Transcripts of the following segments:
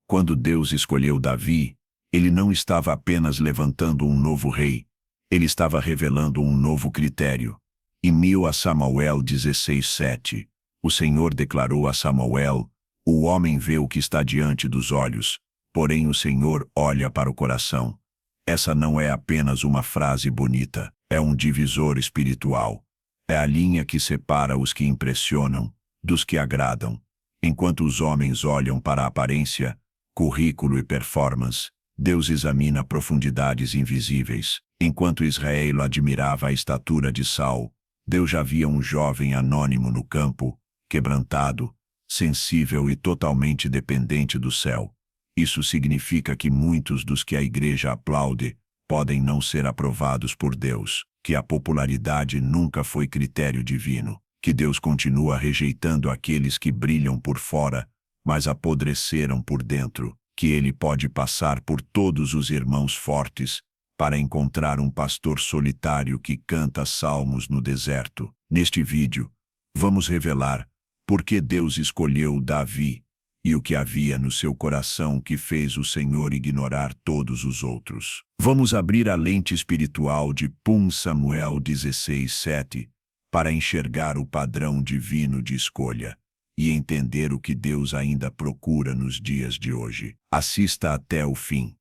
Quando Deus escolheu Davi, ele não estava apenas levantando um novo rei, ele estava revelando um novo critério. Em 1 Samuel 16:7, o Senhor declarou a Samuel: o homem vê o que está diante dos olhos, porém o Senhor olha para o coração. Essa não é apenas uma frase bonita, é um divisor espiritual. É a linha que separa os que impressionam dos que agradam. Enquanto os homens olham para a aparência, currículo e performance, Deus examina profundidades invisíveis. Enquanto Israel admirava a estatura de Saul, Deus já via um jovem anônimo no campo, quebrantado, sensível e totalmente dependente do céu. Isso significa que muitos dos que a igreja aplaude podem não ser aprovados por Deus, que a popularidade nunca foi critério divino, que Deus continua rejeitando aqueles que brilham por fora, mas apodreceram por dentro, que ele pode passar por todos os irmãos fortes para encontrar um pastor solitário que canta salmos no deserto. Neste vídeo, vamos revelar por que Deus escolheu Davi e o que havia no seu coração que fez o Senhor ignorar todos os outros. Vamos abrir a lente espiritual de 1 Samuel 16:7 para enxergar o padrão divino de escolha e entender o que Deus ainda procura nos dias de hoje. Assista até o fim,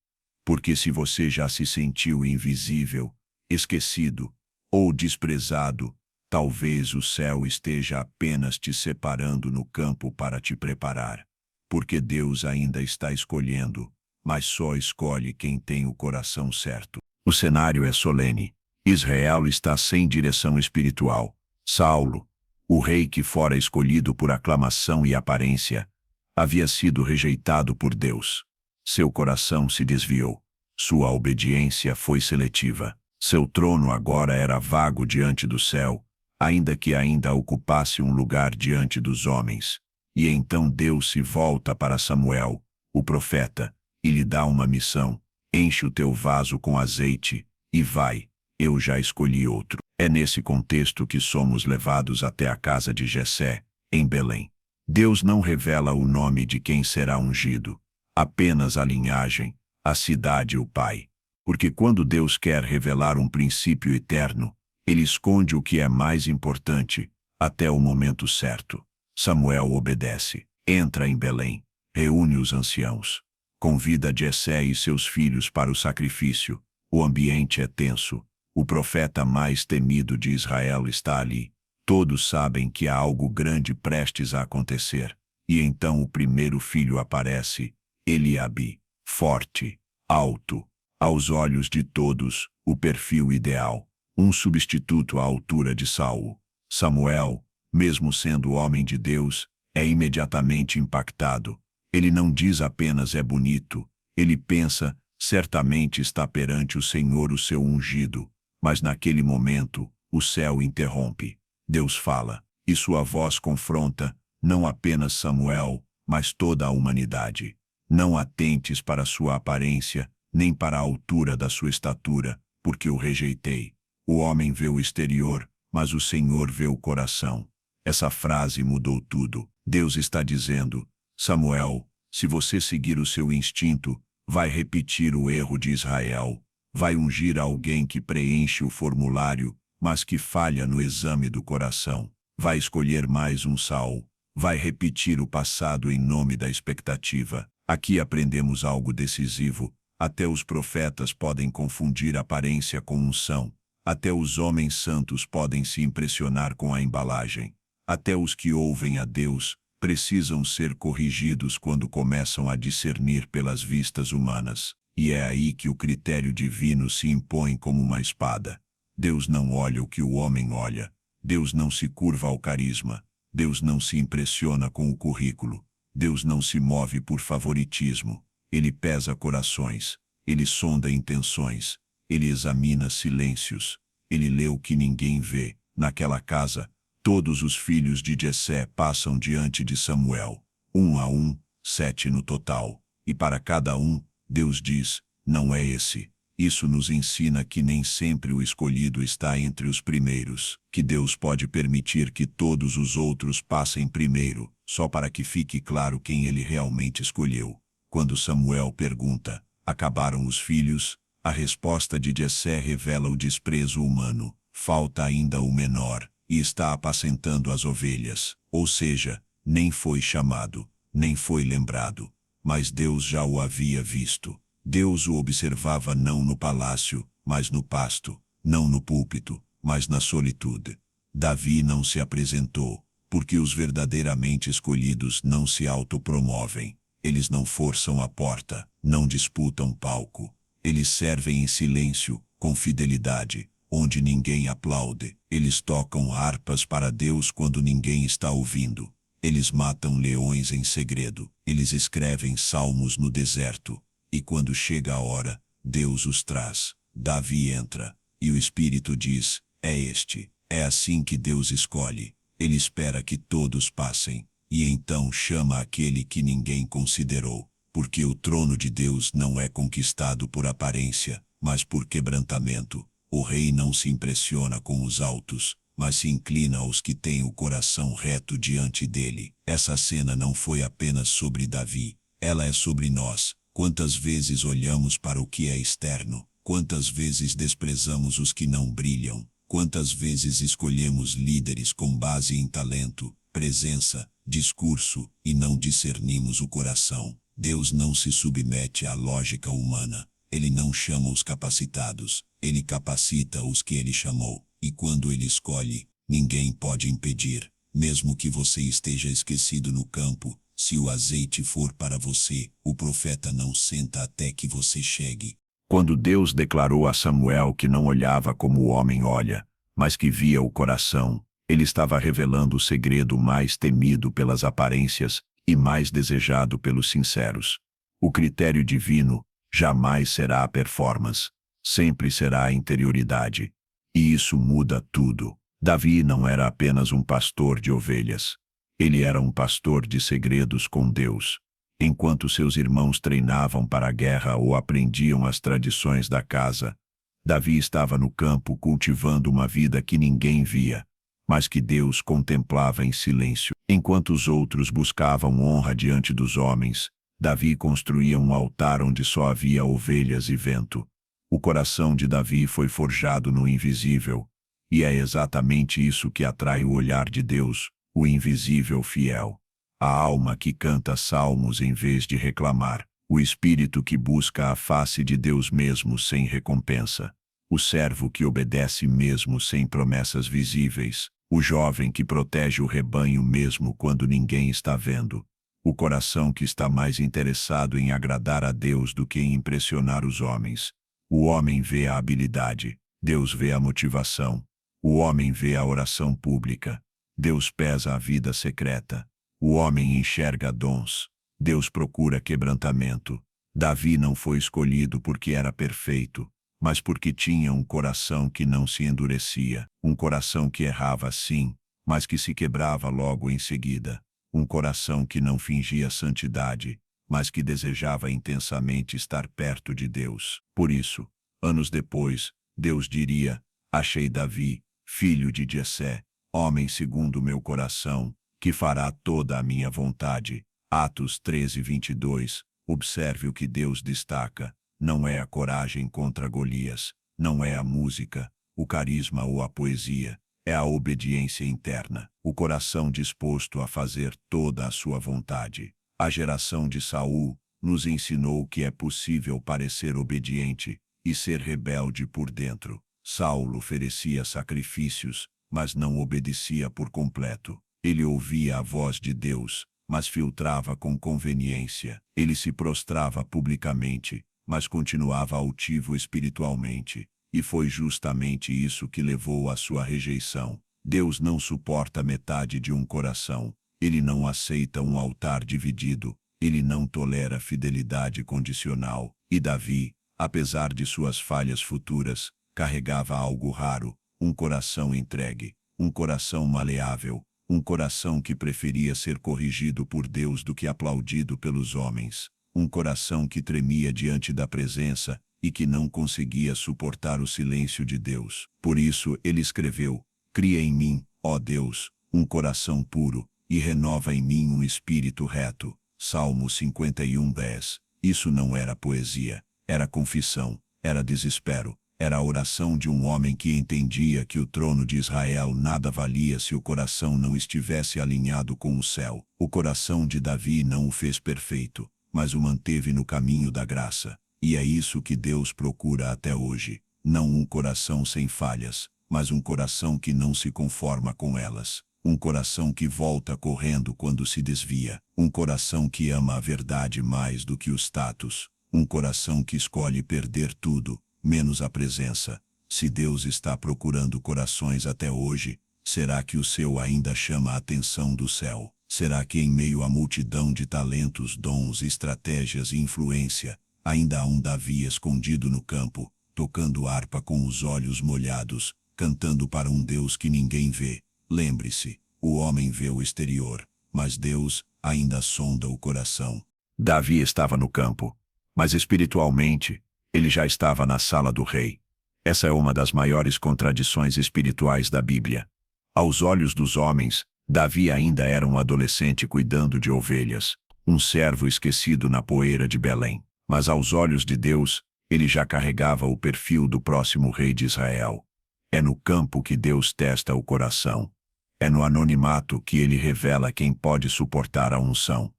porque se você já se sentiu invisível, esquecido ou desprezado, talvez o céu esteja apenas te separando no campo para te preparar. Porque Deus ainda está escolhendo, mas só escolhe quem tem o coração certo. O cenário é solene. Israel está sem direção espiritual. Saulo, o rei que fora escolhido por aclamação e aparência, havia sido rejeitado por Deus. Seu coração se desviou. Sua obediência foi seletiva. Seu trono agora era vago diante do céu, ainda que ainda ocupasse um lugar diante dos homens. E então Deus se volta para Samuel, o profeta, e lhe dá uma missão: enche o teu vaso com azeite, e vai, eu já escolhi outro. É nesse contexto que somos levados até a casa de Jessé, em Belém. Deus não revela o nome de quem será ungido, apenas a linhagem, a cidade e o pai. Porque quando Deus quer revelar um princípio eterno, ele esconde o que é mais importante, até o momento certo. Samuel obedece, entra em Belém, reúne os anciãos, convida Jessé e seus filhos para o sacrifício. O ambiente é tenso. O profeta mais temido de Israel está ali. Todos sabem que há algo grande prestes a acontecer. E então o primeiro filho aparece, Eliabe, forte, alto, aos olhos de todos, o perfil ideal, um substituto à altura de Saul. Samuel, mesmo sendo homem de Deus, é imediatamente impactado. Ele não diz apenas é bonito, ele pensa, certamente está perante o Senhor o seu ungido. Mas naquele momento, o céu interrompe. Deus fala, e sua voz confronta, não apenas Samuel, mas toda a humanidade. Não atentes para sua aparência, nem para a altura da sua estatura, porque o rejeitei. O homem vê o exterior, mas o Senhor vê o coração. Essa frase mudou tudo. Deus está dizendo: Samuel, se você seguir o seu instinto, vai repetir o erro de Israel. Vai ungir alguém que preenche o formulário, mas que falha no exame do coração. Vai escolher mais um Saul. Vai repetir o passado em nome da expectativa. Aqui aprendemos algo decisivo. Até os profetas podem confundir aparência com unção. Até os homens santos podem se impressionar com a embalagem. Até os que ouvem a Deus precisam ser corrigidos quando começam a discernir pelas vistas humanas. E é aí que o critério divino se impõe como uma espada. Deus não olha o que o homem olha. Deus não se curva ao carisma. Deus não se impressiona com o currículo. Deus não se move por favoritismo. Ele pesa corações. Ele sonda intenções. Ele examina silêncios. Ele lê o que ninguém vê. Naquela casa, todos os filhos de Jessé passam diante de Samuel, 1 a 1, 7 no total. E para cada um, Deus diz, não é esse. Isso nos ensina que nem sempre o escolhido está entre os primeiros, que Deus pode permitir que todos os outros passem primeiro, só para que fique claro quem ele realmente escolheu. Quando Samuel pergunta, acabaram os filhos? A resposta de Jessé revela o desprezo humano. Falta ainda o menor, e está apacentando as ovelhas. Ou seja, nem foi chamado, nem foi lembrado. Mas Deus já o havia visto. Deus o observava não no palácio, mas no pasto, não no púlpito, mas na solitude. Davi não se apresentou, porque os verdadeiramente escolhidos não se autopromovem. Eles não forçam a porta, não disputam palco. Eles servem em silêncio, com fidelidade, onde ninguém aplaude. Eles tocam harpas para Deus quando ninguém está ouvindo. Eles matam leões em segredo. Eles escrevem salmos no deserto. E quando chega a hora, Deus os traz. Davi entra, e o Espírito diz, é este. É assim que Deus escolhe. Ele espera que todos passem, e então chama aquele que ninguém considerou. Porque o trono de Deus não é conquistado por aparência, mas por quebrantamento. O rei não se impressiona com os altos, mas se inclina aos que têm o coração reto diante dele. Essa cena não foi apenas sobre Davi, ela é sobre nós. Quantas vezes olhamos para o que é externo? Quantas vezes desprezamos os que não brilham? Quantas vezes escolhemos líderes com base em talento, presença, discurso, e não discernimos o coração? Deus não se submete à lógica humana. Ele não chama os capacitados, ele capacita os que ele chamou. E quando ele escolhe, ninguém pode impedir. Mesmo que você esteja esquecido no campo, se o azeite for para você, o profeta não senta até que você chegue. Quando Deus declarou a Samuel que não olhava como o homem olha, mas que via o coração, ele estava revelando o segredo mais temido pelas aparências e mais desejado pelos sinceros. O critério divino jamais será a performance, sempre será a interioridade. E isso muda tudo. Davi não era apenas um pastor de ovelhas. Ele era um pastor de segredos com Deus. Enquanto seus irmãos treinavam para a guerra ou aprendiam as tradições da casa, Davi estava no campo cultivando uma vida que ninguém via, mas que Deus contemplava em silêncio. Enquanto os outros buscavam honra diante dos homens, Davi construía um altar onde só havia ovelhas e vento. O coração de Davi foi forjado no invisível, e é exatamente isso que atrai o olhar de Deus, o invisível fiel. A alma que canta salmos em vez de reclamar, o espírito que busca a face de Deus mesmo sem recompensa, o servo que obedece mesmo sem promessas visíveis, o jovem que protege o rebanho mesmo quando ninguém está vendo, o coração que está mais interessado em agradar a Deus do que em impressionar os homens. O homem vê a habilidade, Deus vê a motivação. O homem vê a oração pública, Deus pesa a vida secreta. O homem enxerga dons, Deus procura quebrantamento. Davi não foi escolhido porque era perfeito, mas porque tinha um coração que não se endurecia, um coração que errava sim, mas que se quebrava logo em seguida, um coração que não fingia santidade, mas que desejava intensamente estar perto de Deus. Por isso, anos depois, Deus diria, achei Davi, filho de Jessé, homem segundo o meu coração, que fará toda a minha vontade. Atos 13:22. Observe o que Deus destaca. Não é a coragem contra Golias, não é a música, o carisma ou a poesia, é a obediência interna, o coração disposto a fazer toda a sua vontade. A geração de Saul nos ensinou que é possível parecer obediente e ser rebelde por dentro. Saulo oferecia sacrifícios, mas não obedecia por completo. Ele ouvia a voz de Deus, mas filtrava com conveniência. Ele se prostrava publicamente, mas continuava altivo espiritualmente. E foi justamente isso que levou à sua rejeição. Deus não suporta metade de um coração. Ele não aceita um altar dividido. Ele não tolera fidelidade condicional. E Davi, apesar de suas falhas futuras, carregava algo raro, um coração entregue, um coração maleável, um coração que preferia ser corrigido por Deus do que aplaudido pelos homens, um coração que tremia diante da presença e que não conseguia suportar o silêncio de Deus. Por isso ele escreveu, cria em mim, ó Deus, um coração puro, e renova em mim um espírito reto. Salmo 51:10. Isso não era poesia, era confissão, era desespero, era a oração de um homem que entendia que o trono de Israel nada valia se o coração não estivesse alinhado com o céu. O coração de Davi não o fez perfeito, mas o manteve no caminho da graça. E é isso que Deus procura até hoje. Não um coração sem falhas, mas um coração que não se conforma com elas. Um coração que volta correndo quando se desvia. Um coração que ama a verdade mais do que o status. Um coração que escolhe perder tudo, menos a presença. Se Deus está procurando corações até hoje, será que o seu ainda chama a atenção do céu? Será que em meio à multidão de talentos, dons, estratégias e influência, ainda há um Davi escondido no campo, tocando harpa com os olhos molhados, cantando para um Deus que ninguém vê? Lembre-se, o homem vê o exterior, mas Deus ainda sonda o coração. Davi estava no campo, mas espiritualmente, ele já estava na sala do rei. Essa é uma das maiores contradições espirituais da Bíblia. Aos olhos dos homens, Davi ainda era um adolescente cuidando de ovelhas, um servo esquecido na poeira de Belém. Mas aos olhos de Deus, ele já carregava o perfil do próximo rei de Israel. É no campo que Deus testa o coração. É no anonimato que ele revela quem pode suportar a unção.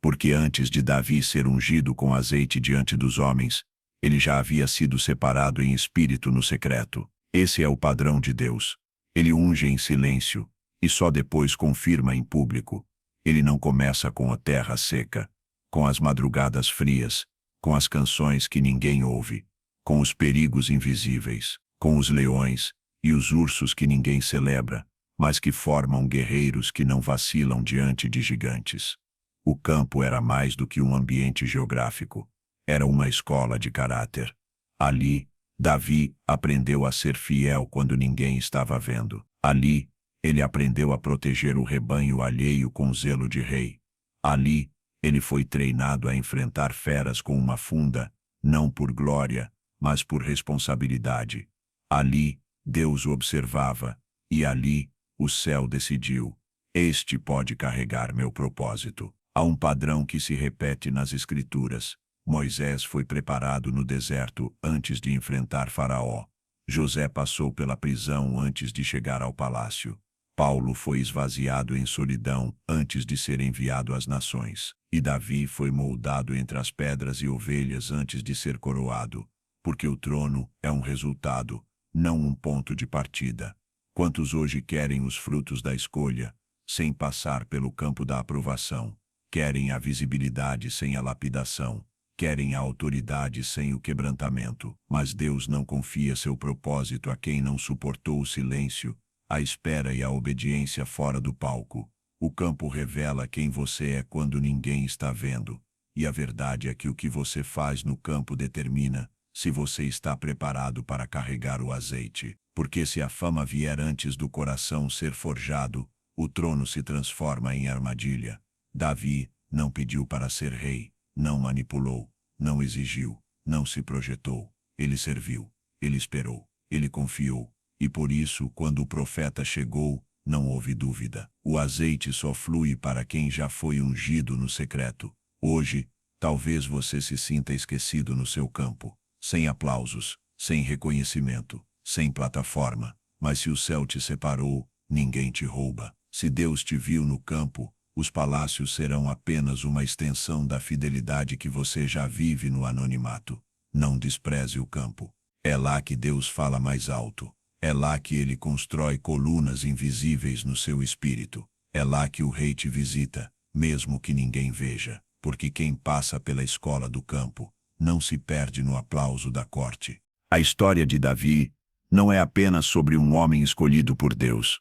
Porque antes de Davi ser ungido com azeite diante dos homens, ele já havia sido separado em espírito no secreto. Esse é o padrão de Deus. Ele unge em silêncio, e só depois confirma em público. Ele não começa com a terra seca, com as madrugadas frias, com as canções que ninguém ouve, com os perigos invisíveis, com os leões e os ursos que ninguém celebra, mas que formam guerreiros que não vacilam diante de gigantes. O campo era mais do que um ambiente geográfico. Era uma escola de caráter. Ali, Davi aprendeu a ser fiel quando ninguém estava vendo. Ali, ele aprendeu a proteger o rebanho alheio com zelo de rei. Ali, ele foi treinado a enfrentar feras com uma funda, não por glória, mas por responsabilidade. Ali, Deus o observava, e ali, o céu decidiu: este pode carregar meu propósito. Há um padrão que se repete nas Escrituras. Moisés foi preparado no deserto antes de enfrentar Faraó. José passou pela prisão antes de chegar ao palácio. Paulo foi esvaziado em solidão antes de ser enviado às nações. E Davi foi moldado entre as pedras e ovelhas antes de ser coroado. Porque o trono é um resultado, não um ponto de partida. Quantos hoje querem os frutos da escolha, sem passar pelo campo da aprovação? Querem a visibilidade sem a lapidação. Querem a autoridade sem o quebrantamento. Mas Deus não confia seu propósito a quem não suportou o silêncio, a espera e a obediência fora do palco. O campo revela quem você é quando ninguém está vendo. E a verdade é que o que você faz no campo determina se você está preparado para carregar o azeite. Porque se a fama vier antes do coração ser forjado, o trono se transforma em armadilha. Davi não pediu para ser rei, não manipulou, não exigiu, não se projetou. Ele serviu, ele esperou, ele confiou. E por isso, quando o profeta chegou, não houve dúvida. O azeite só flui para quem já foi ungido no secreto. Hoje, talvez você se sinta esquecido no seu campo, sem aplausos, sem reconhecimento, sem plataforma. Mas se o céu te separou, ninguém te rouba. Se Deus te viu no campo, os palácios serão apenas uma extensão da fidelidade que você já vive no anonimato. Não despreze o campo. É lá que Deus fala mais alto. É lá que ele constrói colunas invisíveis no seu espírito. É lá que o rei te visita, mesmo que ninguém veja. Porque quem passa pela escola do campo, não se perde no aplauso da corte. A história de Davi não é apenas sobre um homem escolhido por Deus.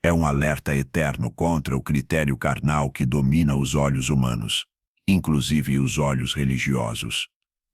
É um alerta eterno contra o critério carnal que domina os olhos humanos, inclusive os olhos religiosos.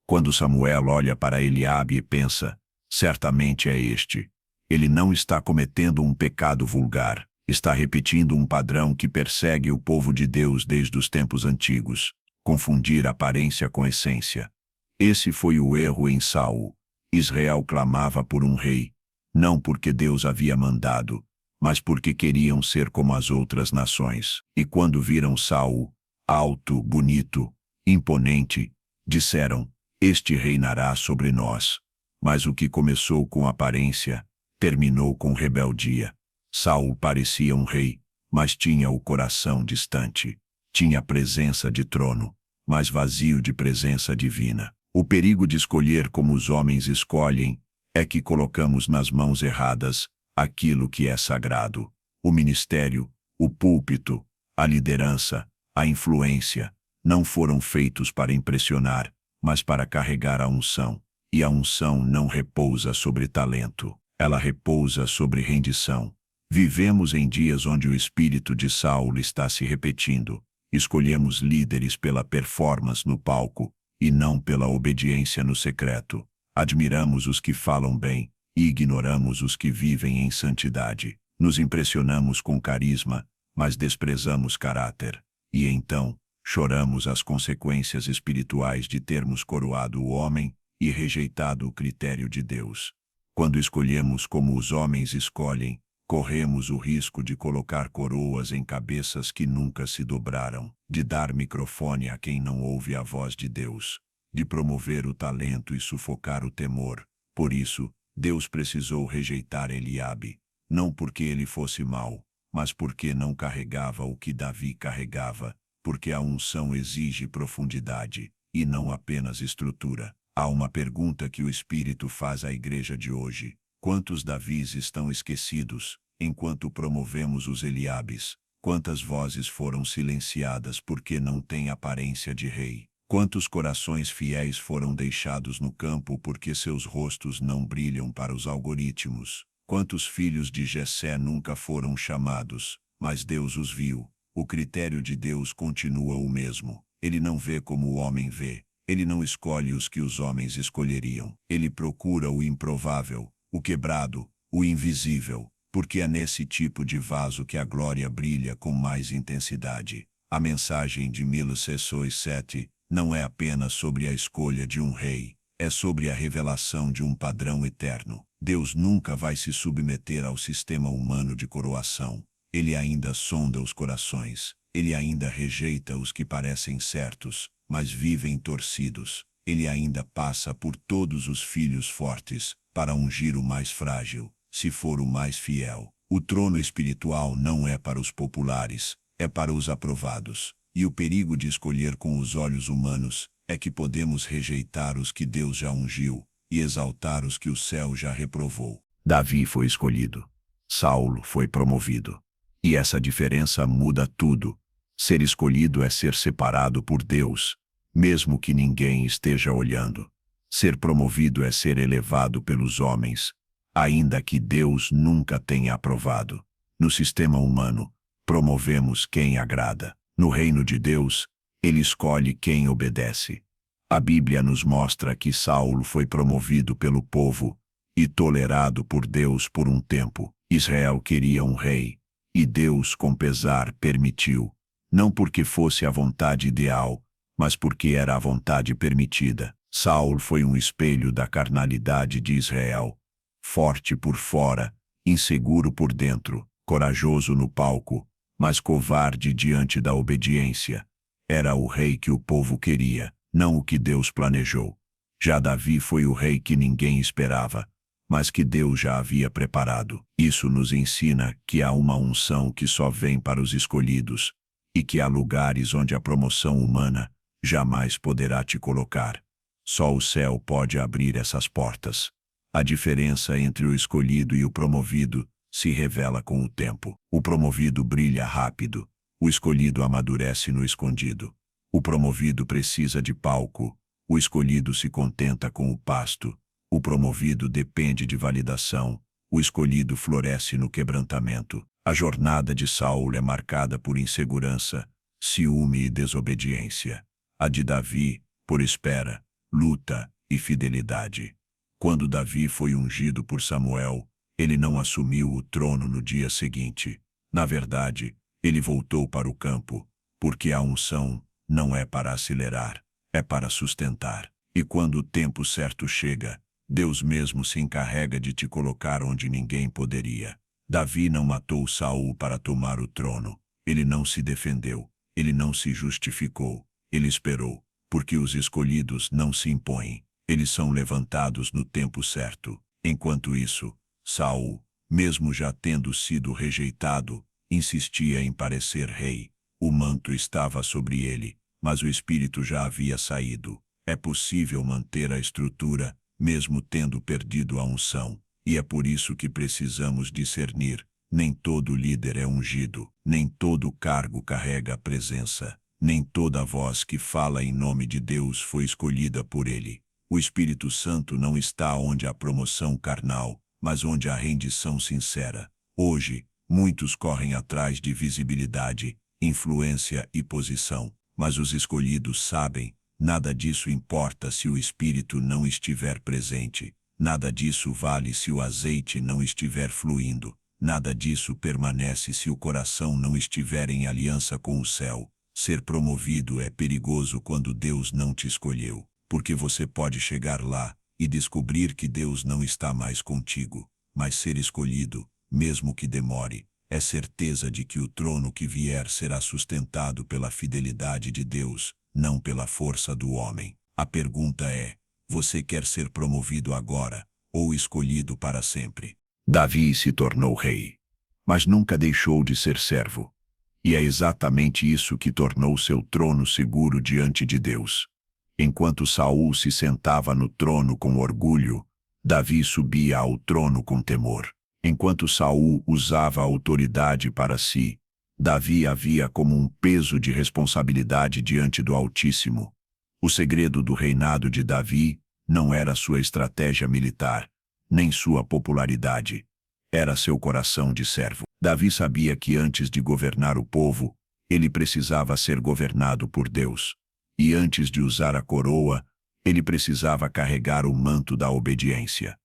Quando Samuel olha para Eliabe e pensa, certamente é este. Ele não está cometendo um pecado vulgar, está repetindo um padrão que persegue o povo de Deus desde os tempos antigos, confundir aparência com essência. Esse foi o erro em Saul. Israel clamava por um rei, não porque Deus havia mandado, mas porque queriam ser como as outras nações. E quando viram Saul, alto, bonito, imponente, Disseram: este reinará sobre nós. Mas o que começou com aparência, terminou com rebeldia. Saul parecia um rei, mas tinha o coração distante. Tinha presença de trono, mas vazio de presença divina. O perigo de escolher como os homens escolhem é que colocamos nas mãos erradas aquilo que é sagrado. O ministério, o púlpito, a liderança, a influência, não foram feitos para impressionar, mas para carregar a unção. E a unção não repousa sobre talento, ela repousa sobre rendição. Vivemos em dias onde o espírito de Saulo está se repetindo. Escolhemos líderes pela performance no palco e não pela obediência no secreto. Admiramos os que falam bem e ignoramos os que vivem em santidade. Nos impressionamos com carisma, mas desprezamos caráter. E então, choramos as consequências espirituais de termos coroado o homem e rejeitado o critério de Deus. Quando escolhemos como os homens escolhem, corremos o risco de colocar coroas em cabeças que nunca se dobraram, de dar microfone a quem não ouve a voz de Deus, de promover o talento e sufocar o temor. Por isso, Deus precisou rejeitar Eliabe, não porque ele fosse mau, mas porque não carregava o que Davi carregava, porque a unção exige profundidade, e não apenas estrutura. Há uma pergunta que o Espírito faz à igreja de hoje: quantos Davis estão esquecidos, enquanto promovemos os Eliabes? Quantas vozes foram silenciadas porque não têm aparência de rei? Quantos corações fiéis foram deixados no campo porque seus rostos não brilham para os algoritmos? Quantos filhos de Jessé nunca foram chamados, mas Deus os viu? O critério de Deus continua o mesmo. Ele não vê como o homem vê. Ele não escolhe os que os homens escolheriam. Ele procura o improvável, o quebrado, o invisível, porque é nesse tipo de vaso que a glória brilha com mais intensidade. A mensagem de 1607 não é apenas sobre a escolha de um rei, é sobre a revelação de um padrão eterno. Deus nunca vai se submeter ao sistema humano de coroação. Ele ainda sonda os corações. Ele ainda rejeita os que parecem certos, mas vivem torcidos. Ele ainda passa por todos os filhos fortes, para ungir o mais frágil, se for o mais fiel. O trono espiritual não é para os populares, é para os aprovados. E o perigo de escolher com os olhos humanos é que podemos rejeitar os que Deus já ungiu e exaltar os que o céu já reprovou. Davi foi escolhido. Saulo foi promovido. E essa diferença muda tudo. Ser escolhido é ser separado por Deus, mesmo que ninguém esteja olhando. Ser promovido é ser elevado pelos homens, ainda que Deus nunca tenha aprovado. No sistema humano, promovemos quem agrada. No reino de Deus, ele escolhe quem obedece. A Bíblia nos mostra que Saulo foi promovido pelo povo e tolerado por Deus por um tempo. Israel queria um rei, e Deus, com pesar, permitiu. Não porque fosse a vontade ideal, mas porque era a vontade permitida. Saulo foi um espelho da carnalidade de Israel, forte por fora, inseguro por dentro, corajoso no palco, mas covarde diante da obediência. Era o rei que o povo queria, não o que Deus planejou. Já Davi foi o rei que ninguém esperava, mas que Deus já havia preparado. Isso nos ensina que há uma unção que só vem para os escolhidos, e que há lugares onde a promoção humana jamais poderá te colocar. Só o céu pode abrir essas portas. A diferença entre o escolhido e o promovido se revela com o tempo. O promovido brilha rápido, o escolhido amadurece no escondido. O promovido precisa de palco, o escolhido se contenta com o pasto. O promovido depende de validação, o escolhido floresce no quebrantamento. A jornada de Saulo é marcada por insegurança, ciúme e desobediência. A de Davi, por espera, luta e fidelidade. Quando Davi foi ungido por Samuel, ele não assumiu o trono no dia seguinte. Na verdade, ele voltou para o campo, porque a unção não é para acelerar, é para sustentar. E quando o tempo certo chega, Deus mesmo se encarrega de te colocar onde ninguém poderia. Davi não matou Saul para tomar o trono. Ele não se defendeu. Ele não se justificou. Ele esperou, porque os escolhidos não se impõem, eles são levantados no tempo certo. Enquanto isso, Saul, mesmo já tendo sido rejeitado, insistia em parecer rei. O manto estava sobre ele, mas o espírito já havia saído. É possível manter a estrutura, mesmo tendo perdido a unção, e é por isso que precisamos discernir. Nem todo líder é ungido, nem todo cargo carrega a presença, nem toda voz que fala em nome de Deus foi escolhida por ele. O Espírito Santo não está onde há promoção carnal, mas onde há rendição sincera. Hoje, muitos correm atrás de visibilidade, influência e posição, mas os escolhidos sabem, nada disso importa se o Espírito não estiver presente, nada disso vale se o azeite não estiver fluindo. Nada disso permanece se o coração não estiver em aliança com o céu. Ser promovido é perigoso quando Deus não te escolheu, porque você pode chegar lá e descobrir que Deus não está mais contigo. Mas ser escolhido, mesmo que demore, é certeza de que o trono que vier será sustentado pela fidelidade de Deus, não pela força do homem. A pergunta é: você quer ser promovido agora, ou escolhido para sempre? Davi se tornou rei, mas nunca deixou de ser servo. E é exatamente isso que tornou seu trono seguro diante de Deus. Enquanto Saul se sentava no trono com orgulho, Davi subia ao trono com temor. Enquanto Saul usava a autoridade para si, Davi havia como um peso de responsabilidade diante do Altíssimo. O segredo do reinado de Davi não era sua estratégia militar, nem sua popularidade. Era seu coração de servo. Davi sabia que antes de governar o povo, ele precisava ser governado por Deus. E antes de usar a coroa, ele precisava carregar o manto da obediência.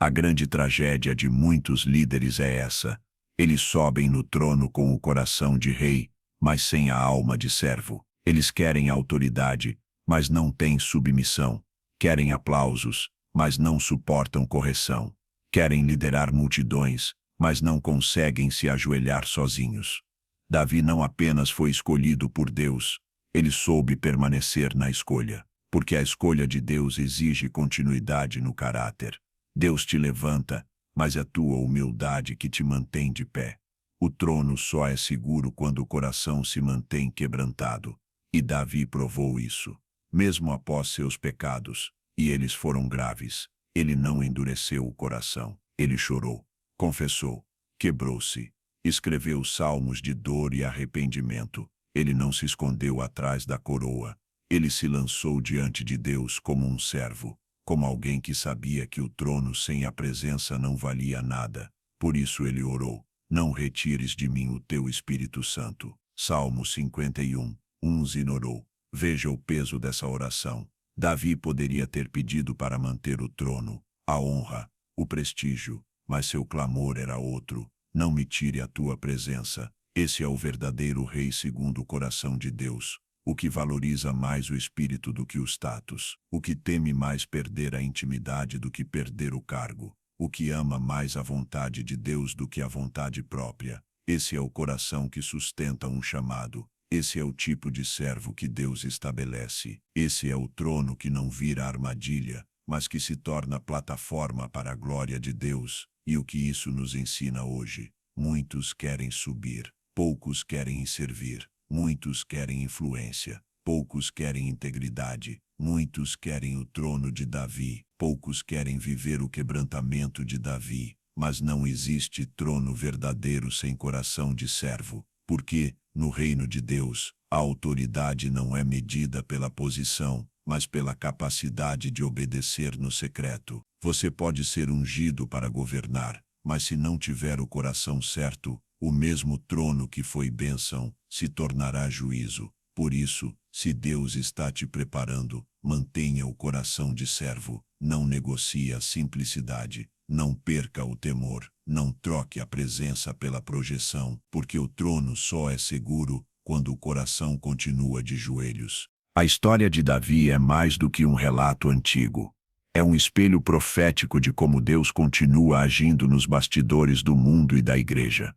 A grande tragédia de muitos líderes é essa. Eles sobem no trono com o coração de rei, mas sem a alma de servo. Eles querem autoridade, mas não têm submissão. Querem aplausos, mas não suportam correção. Querem liderar multidões, mas não conseguem se ajoelhar sozinhos. Davi não apenas foi escolhido por Deus, ele soube permanecer na escolha, porque a escolha de Deus exige continuidade no caráter. Deus te levanta, mas é tua humildade que te mantém de pé. O trono só é seguro quando o coração se mantém quebrantado. E Davi provou isso. Mesmo após seus pecados, e eles foram graves, ele não endureceu o coração. Ele chorou, confessou, quebrou-se, escreveu salmos de dor e arrependimento. Ele não se escondeu atrás da coroa. Ele se lançou diante de Deus como um servo, como alguém que sabia que o trono sem a presença não valia nada. Por isso ele orou: não retires de mim o teu Espírito Santo. Salmo 51, 11 orou. Veja o peso dessa oração. Davi poderia ter pedido para manter o trono, a honra, o prestígio, mas seu clamor era outro: não me tire a tua presença. Esse é o verdadeiro rei segundo o coração de Deus, o que valoriza mais o espírito do que o status, o que teme mais perder a intimidade do que perder o cargo, o que ama mais a vontade de Deus do que a vontade própria. Esse é o coração que sustenta um chamado. Esse é o tipo de servo que Deus estabelece. Esse é o trono que não vira armadilha, mas que se torna plataforma para a glória de Deus. E o que isso nos ensina hoje? Muitos querem subir, poucos querem servir. Muitos querem influência, poucos querem integridade. Muitos querem o trono de Davi, poucos querem viver o quebrantamento de Davi. Mas não existe trono verdadeiro sem coração de servo, porque, no reino de Deus, a autoridade não é medida pela posição, mas pela capacidade de obedecer no secreto. Você pode ser ungido para governar, mas se não tiver o coração certo, o mesmo trono que foi bênção se tornará juízo. Por isso, se Deus está te preparando, mantenha o coração de servo, não negocie a simplicidade, não perca o temor, não troque a presença pela projeção, porque o trono só é seguro quando o coração continua de joelhos. A história de Davi é mais do que um relato antigo. É um espelho profético de como Deus continua agindo nos bastidores do mundo e da igreja.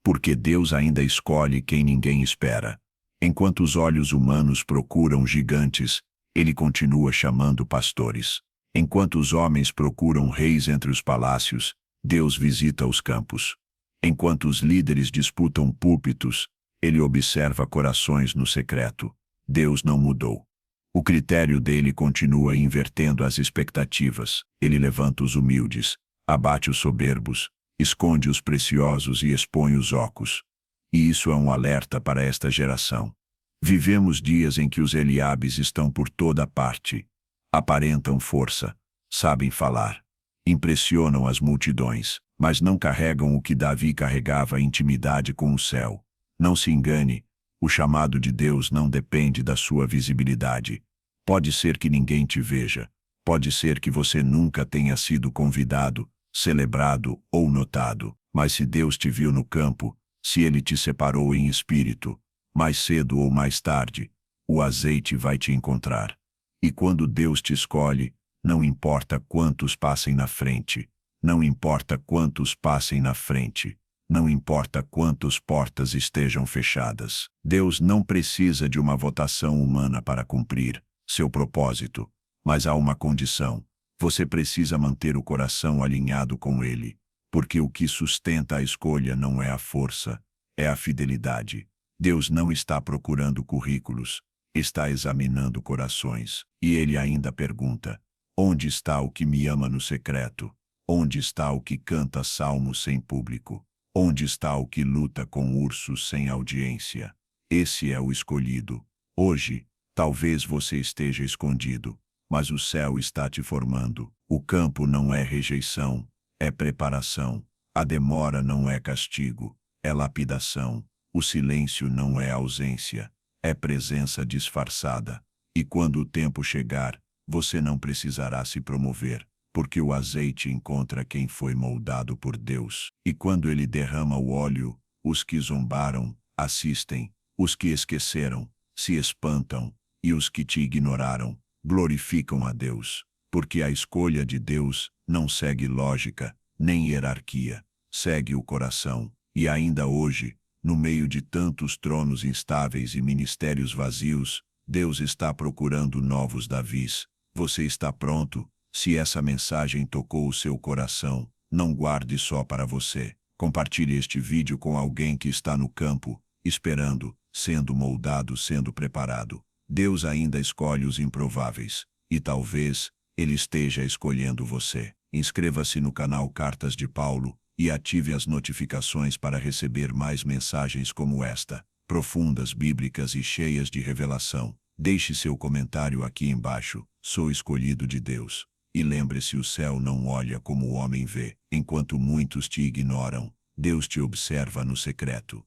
Porque Deus ainda escolhe quem ninguém espera. Enquanto os olhos humanos procuram gigantes, Ele continua chamando pastores. Enquanto os homens procuram reis entre os palácios, Deus visita os campos. Enquanto os líderes disputam púlpitos, ele observa corações no secreto. Deus não mudou. O critério dele continua invertendo as expectativas. Ele levanta os humildes, abate os soberbos, esconde os preciosos e expõe os ocos. E isso é um alerta para esta geração. Vivemos dias em que os Eliabes estão por toda parte. Aparentam força, sabem falar, impressionam as multidões, mas não carregam o que Davi carregava: intimidade com o céu. Não se engane, o chamado de Deus não depende da sua visibilidade. Pode ser que ninguém te veja, pode ser que você nunca tenha sido convidado, celebrado ou notado, mas se Deus te viu no campo, se ele te separou em espírito, mais cedo ou mais tarde, o azeite vai te encontrar. E quando Deus te escolhe, não importa quantos passem na frente, não importa quantos passem na frente, não importa quantas portas estejam fechadas. Deus não precisa de uma votação humana para cumprir seu propósito, mas há uma condição: você precisa manter o coração alinhado com ele, porque o que sustenta a escolha não é a força, é a fidelidade. Deus não está procurando currículos, está examinando corações. E ele ainda pergunta: onde está o que me ama no secreto? Onde está o que canta salmos sem público? Onde está o que luta com ursos sem audiência? Esse é o escolhido. Hoje, talvez você esteja escondido, mas o céu está te formando. O campo não é rejeição, é preparação. A demora não é castigo, é lapidação. O silêncio não é ausência, é presença disfarçada. E quando o tempo chegar, você não precisará se promover, porque o azeite encontra quem foi moldado por Deus. E quando ele derrama o óleo, os que zombaram assistem, os que esqueceram se espantam, e os que te ignoraram glorificam a Deus. Porque a escolha de Deus não segue lógica, nem hierarquia, segue o coração. E ainda hoje, no meio de tantos tronos instáveis e ministérios vazios, Deus está procurando novos Davis. Você está pronto? Se essa mensagem tocou o seu coração, não guarde só para você. Compartilhe este vídeo com alguém que está no campo, esperando, sendo moldado, sendo preparado. Deus ainda escolhe os improváveis, e talvez ele esteja escolhendo você. Inscreva-se no canal Cartas de Paulo e ative as notificações para receber mais mensagens como esta, profundas, bíblicas e cheias de revelação. Deixe seu comentário aqui embaixo: sou escolhido de Deus. E lembre-se, o céu não olha como o homem vê. Enquanto muitos te ignoram, Deus te observa no secreto.